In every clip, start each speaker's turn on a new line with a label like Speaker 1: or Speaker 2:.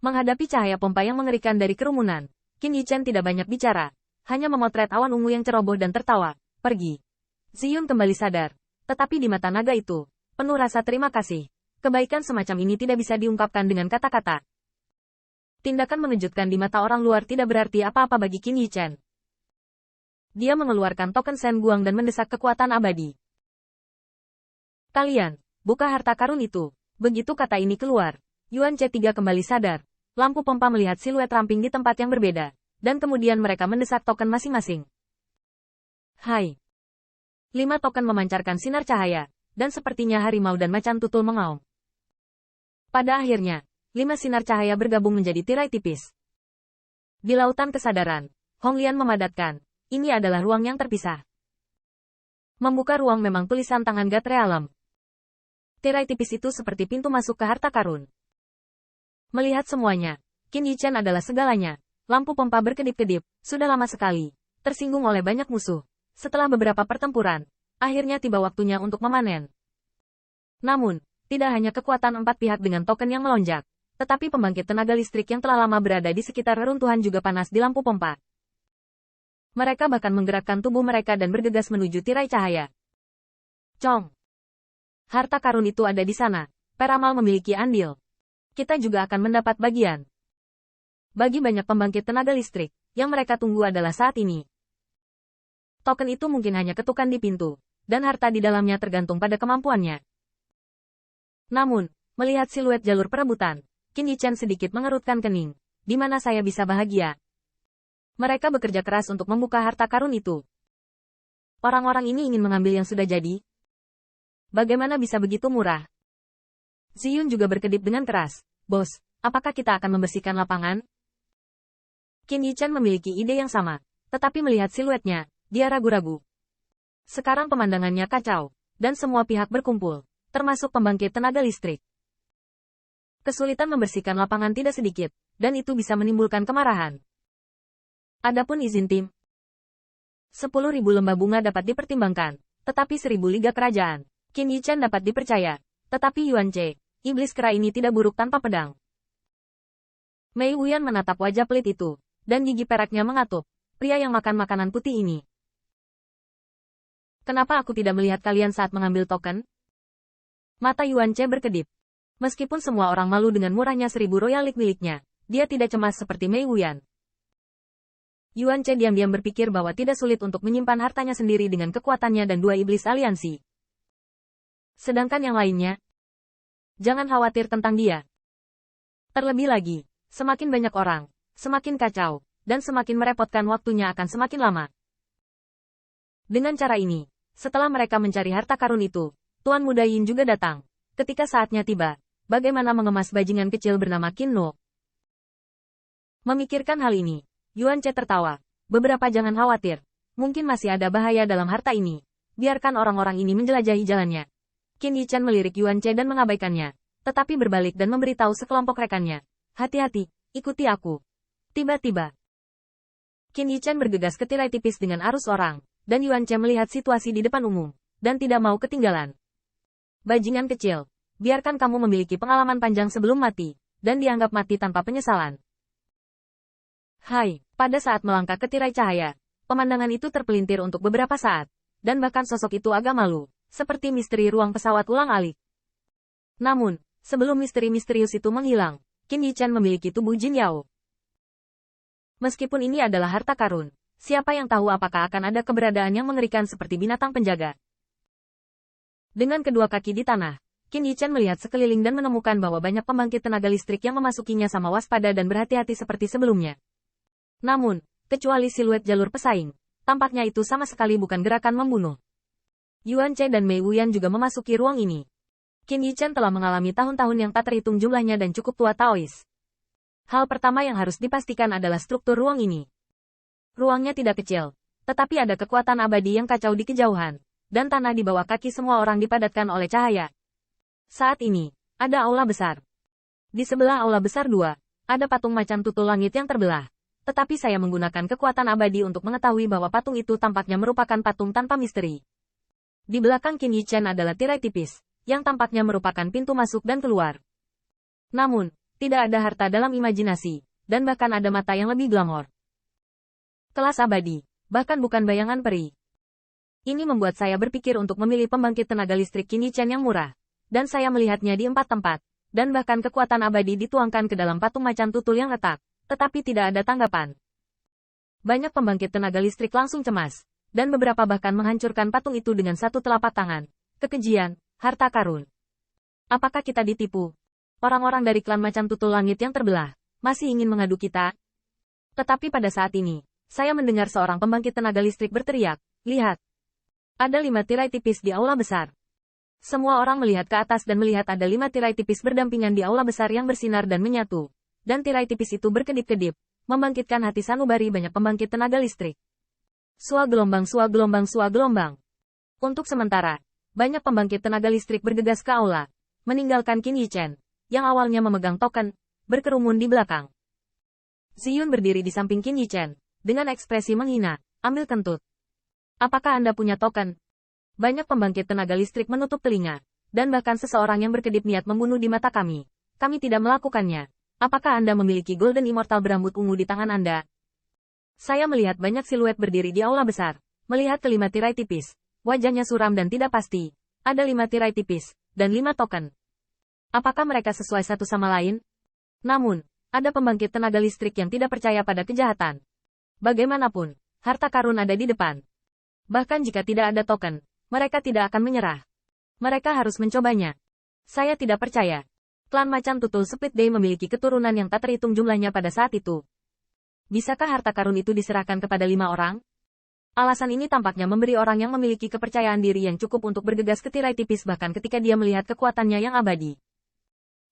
Speaker 1: Menghadapi cahaya pompa yang mengerikan dari kerumunan, Qin Yichen tidak banyak bicara, hanya memotret awan ungu yang ceroboh dan tertawa. Pergi. Ziyun kembali sadar. Tetapi di mata naga itu, penuh rasa terima kasih. Kebaikan semacam ini tidak bisa diungkapkan dengan kata-kata. Tindakan mengejutkan di mata orang luar tidak berarti apa-apa bagi Qin Yichen. Dia mengeluarkan token Shen Guang dan mendesak kekuatan abadi. Kalian, buka harta karun itu. Begitu kata ini keluar, Yuan C3 kembali sadar. Lampu pompa melihat siluet ramping di tempat yang berbeda, dan kemudian mereka mendesak token masing-masing. Hai. 5 token memancarkan sinar cahaya, dan sepertinya harimau dan macan tutul mengaum. Pada akhirnya, 5 sinar cahaya bergabung menjadi tirai tipis. Di lautan kesadaran, Hong Lian memadatkan, ini adalah ruang yang terpisah. Membuka ruang memang tulisan tangan Gatre Alam. Tirai tipis itu seperti pintu masuk ke harta karun. Melihat semuanya, Qin Yichen adalah segalanya. Lampu pompa berkedip-kedip, sudah lama sekali. Tersinggung oleh banyak musuh. Setelah beberapa pertempuran, akhirnya tiba waktunya untuk memanen. Namun, tidak hanya kekuatan 4 pihak dengan token yang melonjak, tetapi pembangkit tenaga listrik yang telah lama berada di sekitar reruntuhan juga panas di lampu pompa. Mereka bahkan menggerakkan tubuh mereka dan bergegas menuju tirai cahaya. Cong. Harta karun itu ada di sana. Peramal memiliki andil. Kita juga akan mendapat bagian. Bagi banyak pembangkit tenaga listrik, yang mereka tunggu adalah saat ini. Token itu mungkin hanya ketukan di pintu, dan harta di dalamnya tergantung pada kemampuannya. Namun, melihat siluet jalur perebutan, Qin Yichen sedikit mengerutkan kening. Di mana saya bisa bahagia? Mereka bekerja keras untuk membuka harta karun itu. Orang-orang ini ingin mengambil yang sudah jadi. Bagaimana bisa begitu murah? Ziyun juga berkedip dengan keras. Bos, apakah kita akan membersihkan lapangan? Qin Yichen memiliki ide yang sama, tetapi melihat siluetnya, dia ragu-ragu. Sekarang pemandangannya kacau, dan semua pihak berkumpul, termasuk pembangkit tenaga listrik. Kesulitan membersihkan lapangan tidak sedikit, dan itu bisa menimbulkan kemarahan. Adapun izin tim, 10.000 lembah bunga dapat dipertimbangkan, tetapi 1.000 liga kerajaan. Qin Yichen dapat dipercaya, tetapi Yuan C, iblis kera ini tidak buruk tanpa pedang. Mei Wuyan menatap wajah pelit itu, dan gigi peraknya mengatup. Pria yang makan makanan putih ini. Kenapa aku tidak melihat kalian saat mengambil token? Mata Yuan C berkedip. Meskipun semua orang malu dengan murahnya 1.000 royalik miliknya, dia tidak cemas seperti Mei Wuyan. Yuan C diam-diam berpikir bahwa tidak sulit untuk menyimpan hartanya sendiri dengan kekuatannya dan 2 iblis aliansi. Sedangkan yang lainnya, jangan khawatir tentang dia. Terlebih lagi, semakin banyak orang, semakin kacau, dan semakin merepotkan waktunya akan semakin lama. Dengan cara ini, setelah mereka mencari harta karun itu, Tuan Muda Yin juga datang. Ketika saatnya tiba, bagaimana mengemas bajingan kecil bernama Qin No? Memikirkan hal ini, Yuan C tertawa. Beberapa jangan khawatir, mungkin masih ada bahaya dalam harta ini. Biarkan orang-orang ini menjelajahi jalannya. Qin Yichen melirik Yuan C dan mengabaikannya, tetapi berbalik dan memberitahu sekelompok rekannya. Hati-hati, ikuti aku. Tiba-tiba, Qin Yichen bergegas ke tirai tipis dengan arus orang, dan Yuan C melihat situasi di depan umum, dan tidak mau ketinggalan. Bajingan kecil, biarkan kamu memiliki pengalaman panjang sebelum mati, dan dianggap mati tanpa penyesalan. Hai, pada saat melangkah ke tirai cahaya, pemandangan itu terpelintir untuk beberapa saat, dan bahkan sosok itu agak malu, seperti misteri ruang pesawat ulang-alik. Namun, sebelum misteri misterius itu menghilang, Qin Yichen memiliki tubuh Jin Yao. Meskipun ini adalah harta karun, siapa yang tahu apakah akan ada keberadaan yang mengerikan seperti binatang penjaga. Dengan kedua kaki di tanah, Qin Yichen melihat sekeliling dan menemukan bahwa banyak pembangkit tenaga listrik yang memasukinya sama waspada dan berhati-hati seperti sebelumnya. Namun, kecuali siluet jalur pesaing, tampaknya itu sama sekali bukan gerakan membunuh. Yuan C dan Mei Wuyan juga memasuki ruang ini. Qin Yichen telah mengalami tahun-tahun yang tak terhitung jumlahnya dan cukup tua Taois. Hal pertama yang harus dipastikan adalah struktur ruang ini. Ruangnya tidak kecil, tetapi ada kekuatan abadi yang kacau di kejauhan, dan tanah di bawah kaki semua orang dipadatkan oleh cahaya. Saat ini, ada aula besar. Di sebelah aula besar 2, ada patung macan tutul langit yang terbelah. Tetapi saya menggunakan kekuatan abadi untuk mengetahui bahwa patung itu tampaknya merupakan patung tanpa misteri. Di belakang Qin Yichen adalah tirai tipis, yang tampaknya merupakan pintu masuk dan keluar. Namun, Tidak ada harta dalam imajinasi, dan bahkan ada mata yang lebih glamor. Kelas abadi, bahkan bukan bayangan peri. Ini membuat saya berpikir untuk memilih pembangkit tenaga listrik Qin-Yi-Chen yang murah. Dan saya melihatnya di 4 tempat, dan bahkan kekuatan abadi dituangkan ke dalam patung macan tutul yang retak, tetapi tidak ada tanggapan. Banyak pembangkit tenaga listrik langsung cemas, dan beberapa bahkan menghancurkan patung itu dengan satu telapak tangan. Kekejian, harta karun. Apakah kita ditipu? Orang-orang dari klan macan tutul langit yang terbelah, masih ingin mengadu kita? Tetapi pada saat ini, saya mendengar seorang pembangkit tenaga listrik berteriak, lihat. Ada 5 tirai tipis di aula besar. Semua orang melihat ke atas dan melihat ada 5 tirai tipis berdampingan di aula besar yang bersinar dan menyatu. Dan tirai tipis itu berkedip-kedip, membangkitkan hati sanubari banyak pembangkit tenaga listrik. Sua gelombang, sua gelombang, sua gelombang. Untuk sementara, banyak pembangkit tenaga listrik bergegas ke aula, meninggalkan Qin-Yi-Chen, yang awalnya memegang token, berkerumun di belakang. Ziyun berdiri di samping Qin-Yi-Chen, dengan ekspresi menghina, ambil kentut. Apakah Anda punya token? Banyak pembangkit tenaga listrik menutup telinga, dan bahkan seseorang yang berkedip niat membunuh di mata kami. Kami tidak melakukannya. Apakah Anda memiliki Golden Immortal berambut ungu di tangan Anda? Saya melihat banyak siluet berdiri di aula besar, melihat kelima tirai tipis. Wajahnya suram dan tidak pasti. Ada 5 tirai tipis, dan 5 token. Apakah mereka sesuai satu sama lain? Namun, ada pembangkit tenaga listrik yang tidak percaya pada kejahatan. Bagaimanapun, harta karun ada di depan. Bahkan jika tidak ada token, mereka tidak akan menyerah. Mereka harus mencobanya. Saya tidak percaya. Klan macan tutul Split Day memiliki keturunan yang tak terhitung jumlahnya pada saat itu. Bisakah harta karun itu diserahkan kepada 5 orang? Alasan ini tampaknya memberi orang yang memiliki kepercayaan diri yang cukup untuk bergegas ke tirai tipis bahkan ketika dia melihat kekuatannya yang abadi.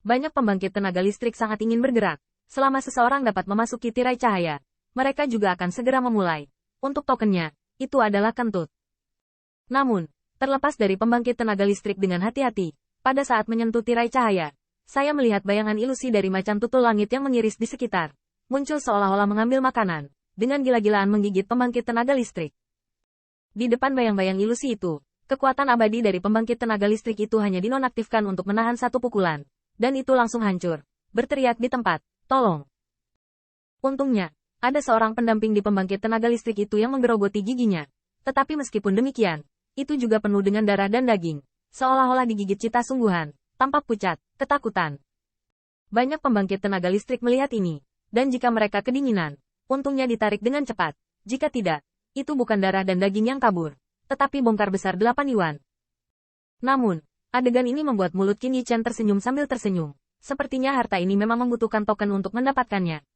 Speaker 1: Banyak pembangkit tenaga listrik sangat ingin bergerak. Selama seseorang dapat memasuki tirai cahaya, mereka juga akan segera memulai. Untuk tokennya, itu adalah kentut. Namun, terlepas dari pembangkit tenaga listrik dengan hati-hati, pada saat menyentuh tirai cahaya, saya melihat bayangan ilusi dari macan tutul langit yang mengiris di sekitar. Muncul seolah-olah mengambil makanan, dengan gila-gilaan menggigit pembangkit tenaga listrik. Di depan bayang-bayang ilusi itu, kekuatan abadi dari pembangkit tenaga listrik itu hanya dinonaktifkan untuk menahan satu pukulan. Dan itu langsung hancur. Berteriak di tempat, tolong. Untungnya, ada seorang pendamping di pembangkit tenaga listrik itu yang menggerogoti giginya. Tetapi meskipun demikian, itu juga penuh dengan darah dan daging. Seolah-olah digigit cita sungguhan, tampak pucat, ketakutan. Banyak pembangkit tenaga listrik melihat ini. Dan jika mereka kedinginan, untungnya ditarik dengan cepat. Jika tidak, itu bukan darah dan daging yang kabur, tetapi bongkar besar 8 yuan. Namun, adegan ini membuat mulut Qin-Yi-Chen tersenyum sambil tersenyum. Sepertinya harta ini memang membutuhkan token untuk mendapatkannya.